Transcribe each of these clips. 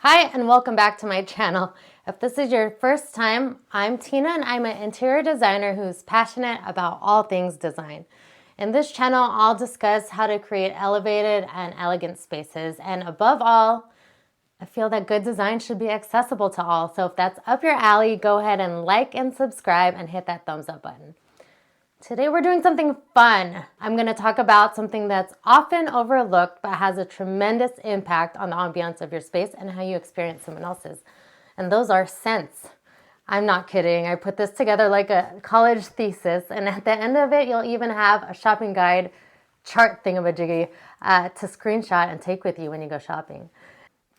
Hi, and welcome back to my channel. If this is your first time, I'm Tina, and I'm an interior designer who's passionate about all things design. In this channel, I'll discuss how to create elevated and elegant spaces, and above all, I feel that good design should be accessible to all. So if that's up your alley, go ahead and like and subscribe and hit that thumbs up button. Today we're doing something fun. I'm going to talk about something that's often overlooked but has a tremendous impact on the ambiance of your space and how you experience someone else's. And those are scents. I'm not kidding. I put this together like a college thesis, and at the end of it, you'll even have a shopping guide chart thingamajiggy to screenshot and take with you when you go shopping.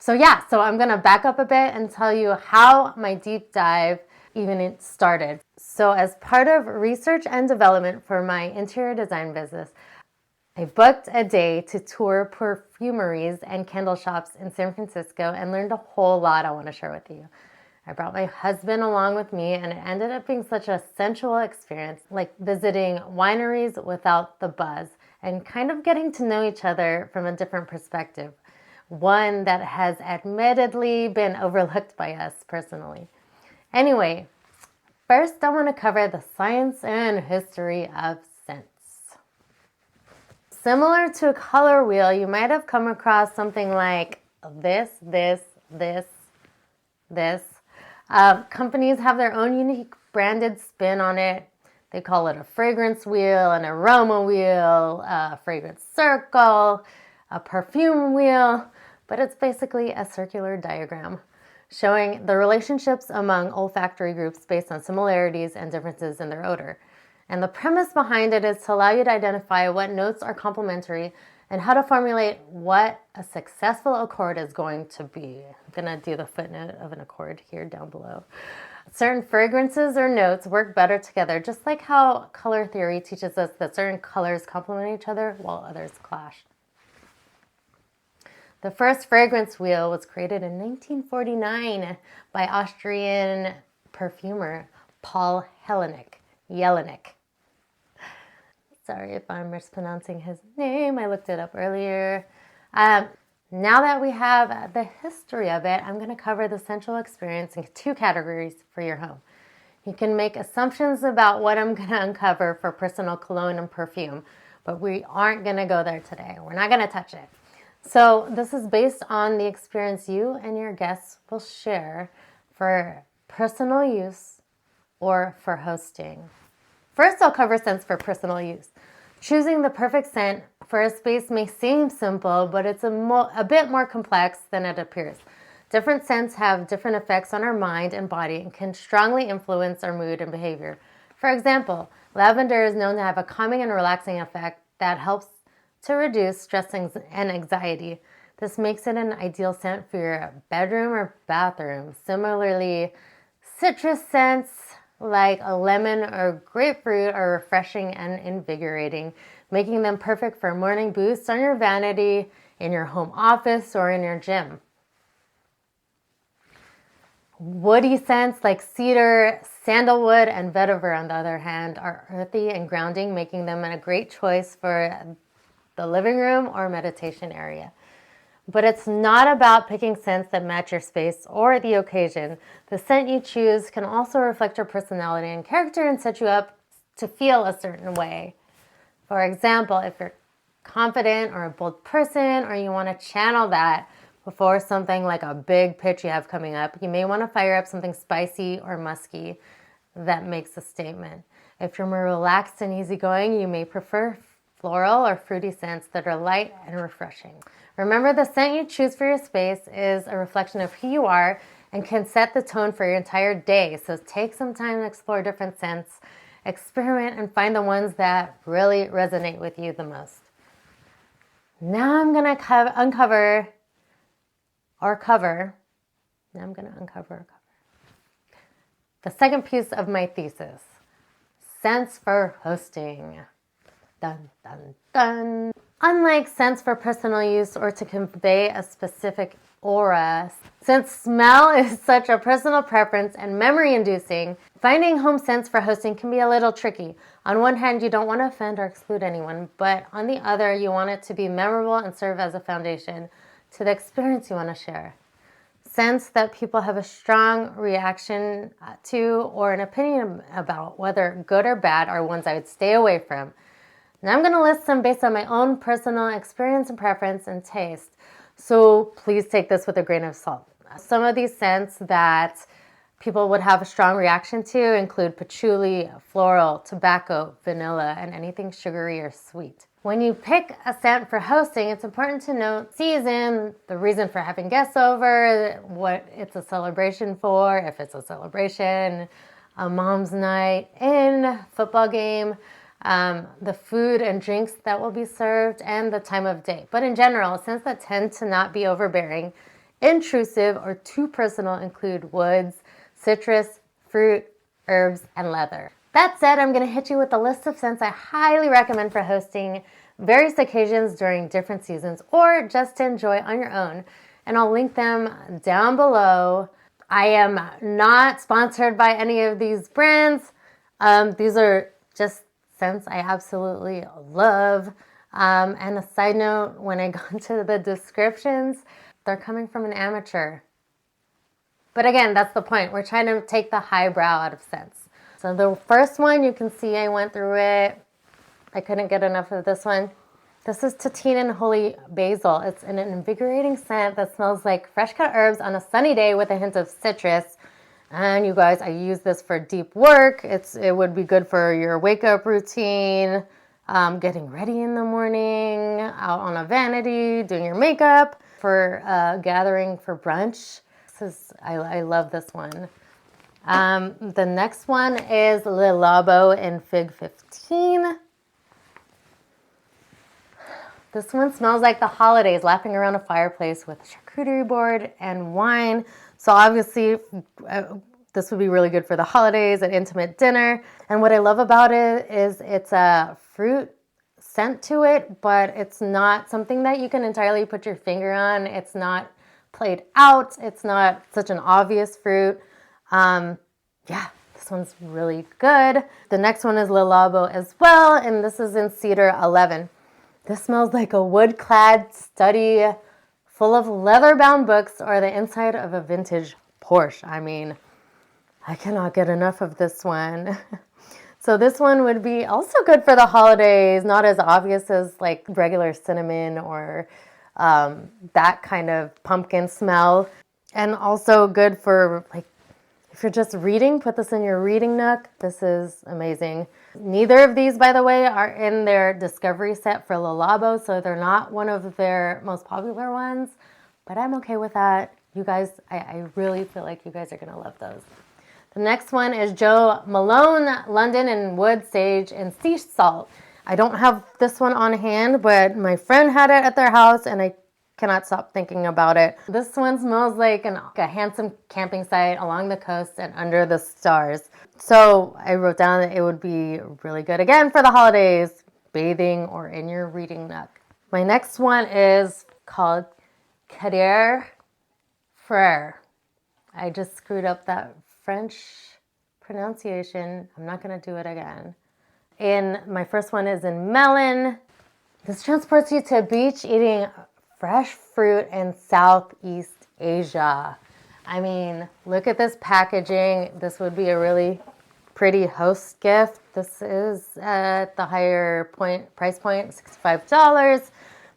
So I'm going to back up a bit and tell you how my deep dive even started. So as part of research and development for my interior design business, I booked a day to tour perfumeries and candle shops in San Francisco and learned a whole lot I want to share with you. I brought my husband along with me, and it ended up being such a sensual experience, like visiting wineries without the buzz and kind of getting to know each other from a different perspective, one that has admittedly been overlooked by us personally. Anyway, first I want to cover the science and history of scents. Similar to a color wheel, you might have come across something like this. Companies have their own unique branded spin on it. They call it a fragrance wheel, an aroma wheel, a fragrance circle, a perfume wheel, but it's basically a circular diagram showing the relationships among olfactory groups based on similarities and differences in their odor. And the premise behind it is to allow you to identify what notes are complementary and how to formulate what a successful accord is going to be. I'm going to do the footnote of an accord here down below. Certain fragrances or notes work better together, just like how color theory teaches us that certain colors complement each other while others clash. The first fragrance wheel was created in 1949 by Austrian perfumer Paul Jelinek. Sorry if I'm mispronouncing his name. I looked it up earlier. Now that we have the history of it, I'm going to cover the sensual experience in two categories for your home. You can make assumptions about what I'm going to uncover for personal cologne and perfume, but we aren't going to go there today. We're not going to touch it. So this is based on the experience you and your guests will share for personal use or for hosting. First, I'll cover scents for personal use. Choosing the perfect scent for a space may seem simple, but it's a bit more complex than it appears. Different scents have different effects on our mind and body and can strongly influence our mood and behavior. For example, lavender is known to have a calming and relaxing effect that helps to reduce stress and anxiety. This makes it an ideal scent for your bedroom or bathroom. Similarly, citrus scents like a lemon or grapefruit are refreshing and invigorating, making them perfect for a morning boost on your vanity, in your home office, or in your gym. Woody scents like cedar, sandalwood, and vetiver, on the other hand, are earthy and grounding, making them a great choice for the living room or meditation area. But it's not about picking scents that match your space or the occasion. The scent you choose can also reflect your personality and character and set you up to feel a certain way. For example, if you're confident or a bold person, or you want to channel that before something like a big pitch you have coming up, you may want to fire up something spicy or musky that makes a statement. If you're more relaxed and easygoing, you may prefer floral or fruity scents that are light and refreshing. Remember, the scent you choose for your space is a reflection of who you are and can set the tone for your entire day. So take some time to explore different scents, experiment, and find the ones that really resonate with you the most. Now I'm going to uncover the second piece of my thesis, scents for hosting. Dun, dun, dun. Unlike scents for personal use or to convey a specific aura, since smell is such a personal preference and memory-inducing, finding home scents for hosting can be a little tricky. On one hand, you don't want to offend or exclude anyone, but on the other, you want it to be memorable and serve as a foundation to the experience you want to share. scents that people have a strong reaction to or an opinion about, whether good or bad, are ones I would stay away from. And I'm going to list them based on my own personal experience and preference and taste. So please take this with a grain of salt. Some of these scents that people would have a strong reaction to include patchouli, floral, tobacco, vanilla, and anything sugary or sweet. When you pick a scent for hosting, it's important to note season, the reason for having guests over, what it's a celebration for, if it's a celebration, a mom's night in, football game, the food and drinks that will be served, and the time of day. But in general, scents that tend to not be overbearing, intrusive, or too personal include woods, citrus, fruit, herbs, and leather. That said, I'm going to hit you with a list of scents I highly recommend for hosting various occasions during different seasons or just to enjoy on your own. And I'll link them down below. I am not sponsored by any of these brands. These are just scents I absolutely love. And a side note, when I go into the descriptions, they're coming from an amateur. But again, that's the point. We're trying to take the highbrow out of scents. So the first one, you can see I went through it. I couldn't get enough of this one. This is Tina and Holy Basil. It's an invigorating scent that smells like fresh cut herbs on a sunny day with a hint of citrus. And you guys, I use this for deep work. It would be good for your wake up routine, getting ready in the morning, out on a vanity, doing your makeup, for gathering for brunch. I love this one. The next one is Le Labo in Fig 15. This one smells like the holidays, laughing around a fireplace with a charcuterie board and wine. So obviously, this would be really good for the holidays, an intimate dinner. And what I love about it is it's a fruit scent to it, but it's not something that you can entirely put your finger on. It's not played out. It's not such an obvious fruit. Yeah, this one's really good. The next one is Le Labo as well, and this is in Cedar 11. This smells like a wood-clad study full of leather-bound books or the inside of a vintage Porsche. I mean, I cannot get enough of this one. So this one would be also good for the holidays, not as obvious as like regular cinnamon or that kind of pumpkin smell. And also good for like, if you're just reading, put this in your reading nook. This is amazing. Neither of these, by the way, are in their discovery set for Le Labo, so they're not one of their most popular ones, but I'm okay with that. You guys, I really feel like you guys are gonna love those. The next one is Joe Malone, London and Wood, Sage, and Sea Salt. I don't have this one on hand, but my friend had it at their house, and I cannot stop thinking about it. This one smells like a handsome camping site along the coast and under the stars. So I wrote down that it would be really good again for the holidays, bathing or in your reading nook. My next one is called Carrière Frère. I just screwed up that French pronunciation. I'm not going to do it again. And my first one is in melon. This transports you to a beach eating fresh fruit in Southeast Asia. I mean, look at this packaging. This would be a really pretty host gift. This is at the higher price point, $65.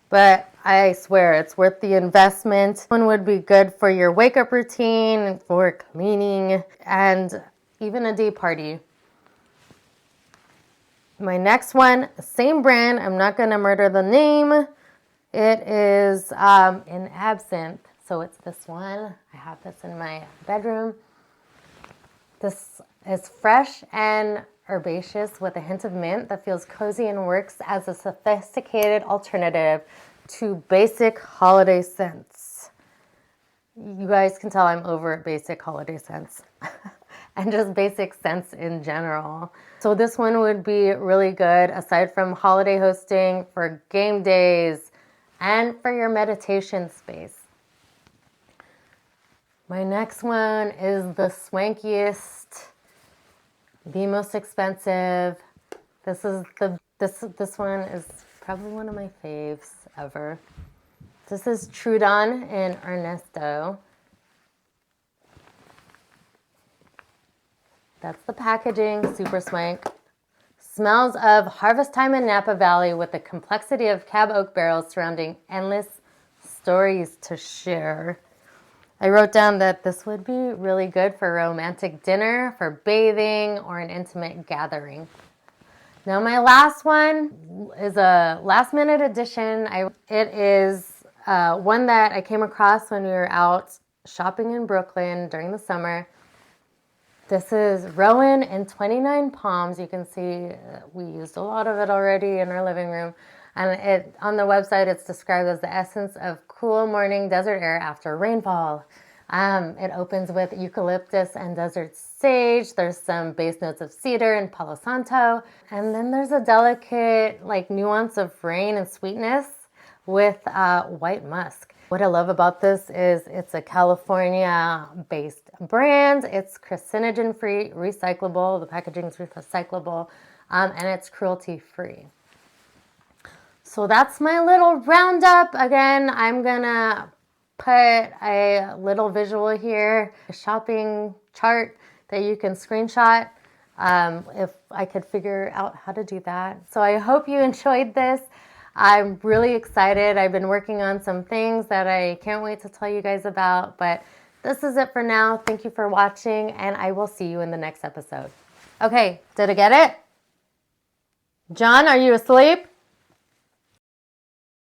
But I swear it's worth the investment. One would be good for your wake up routine, for cleaning, and even a day party. My next one, same brand. I'm not going to murder the name. It is in Absinthe. So it's this one. I have this in my bedroom. This is fresh and herbaceous with a hint of mint that feels cozy and works as a sophisticated alternative to basic holiday scents. You guys can tell I'm over basic holiday scents and just basic scents in general. So this one would be really good aside from holiday hosting, for game days, and for your meditation space. My next one is the swankiest, the most expensive. This one is probably one of my faves ever. This is Trudon in Ernesto. That's the packaging, super swank. Smells of harvest time in Napa Valley with the complexity of cab oak barrels surrounding endless stories to share. I wrote down that this would be really good for a romantic dinner, for bathing, or an intimate gathering. Now my last one is a last minute addition. It is one that I came across when we were out shopping in Brooklyn during the summer. This is Rowan and 29 Palms. You can see we used a lot of it already in our living room. And on the website, it's described as the essence of cool morning desert air after rainfall. It opens with eucalyptus and desert sage. There's some base notes of cedar and Palo Santo. And then there's a delicate nuance of rain and sweetness with white musk. What I love about this is it's a California-based brand. It's carcinogen-free, recyclable. The packaging is recyclable, and it's cruelty-free. So that's my little roundup. Again, I'm gonna put a little visual here, a shopping chart that you can screenshot if I could figure out how to do that. So I hope you enjoyed this. I'm really excited. I've been working on some things that I can't wait to tell you guys about, but this is it for now. Thank you for watching, and I will see you in the next episode. Okay, did I get it? John, are you asleep?